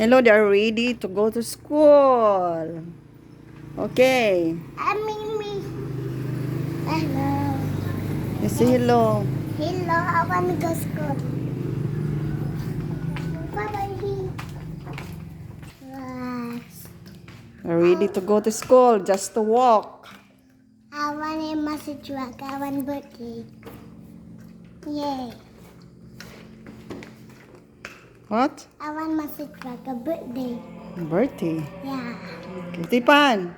Hello, they're ready to go to school. Okay. Me. Hello. You say hello. Hello, I want to go school. Bye-bye. They're ready to go to school, just to walk. I want a message truck. I want birthday. Yay. What? I want message truck. A birthday. Birthday. Yeah. Okay. Tipan.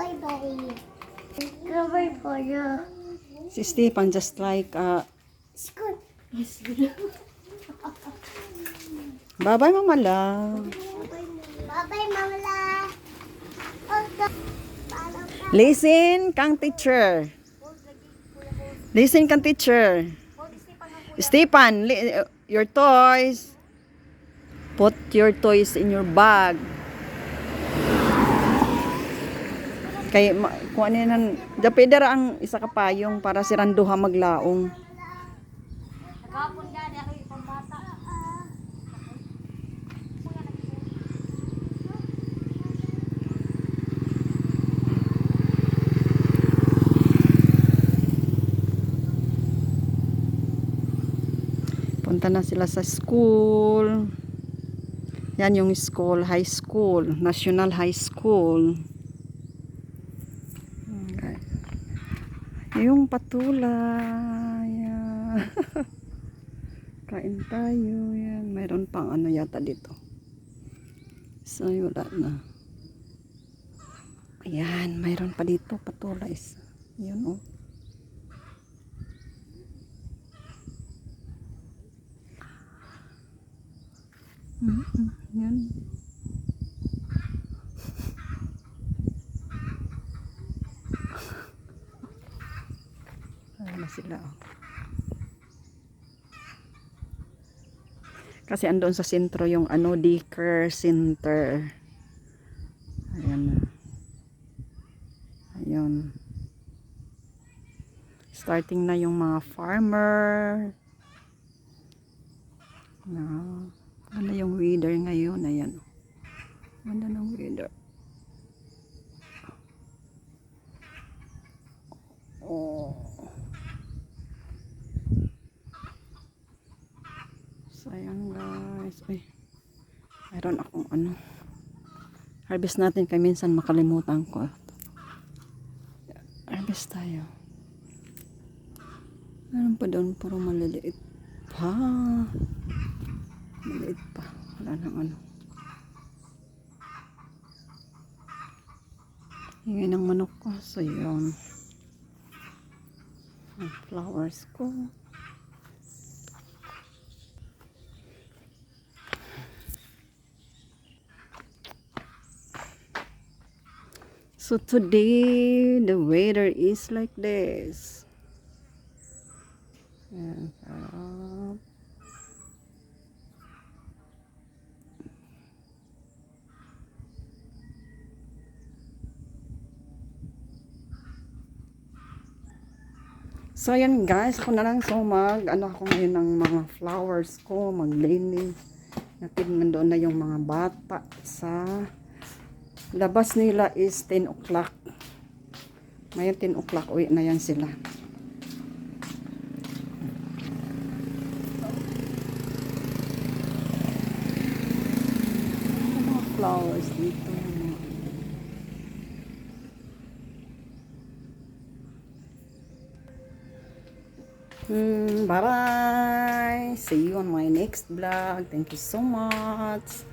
Bye-bye. Cover for you. Si Stephen just like, School. bye-bye Mama La. Bye-bye, Mama. Listen kang teacher. Listen kang teacher. Stephen, your toys. Put your toys in your bag. Kay kung ano yan, dapida ra ang isa ka payong para si Randuha maglaong. Punta na sila sa school. Yan yung school, high school, National High School. Okay. Yung patula. Yan. Kain tayo. Yan. Mayroon pang ano yata dito. So, wala na. Ayan, mayroon pa dito patula isa. Yun oh. Yan. Ayan na sila oh. Kasi andun sa sentro yung ano, daycare center. Ayan na. Ayun. Starting na yung mga farmer. Ano yung weather ngayon? Ayan. Ganda ng weather. Oh. Sayang guys. Ay. Mayroon akong ano. Harvest natin kay minsan makalimutan ko. Harvest tayo. Meron pa doon puro maliliit pa. Maliit pa. Wala nang ano. Hingin ng manok ko. So yun. Ang flowers ko. So today the weather is like this. Ayan, sarap. So ayan guys, ako na lang ano ako ngayon ng mga flowers ko, maglinis. Natin nandoon na yung mga bata sa labas nila is 10 o'clock. Ngayon 10 o'clock uwi na yan sila. Mga flowers dito. Bye bye. See you on my next vlog. Thank you so much.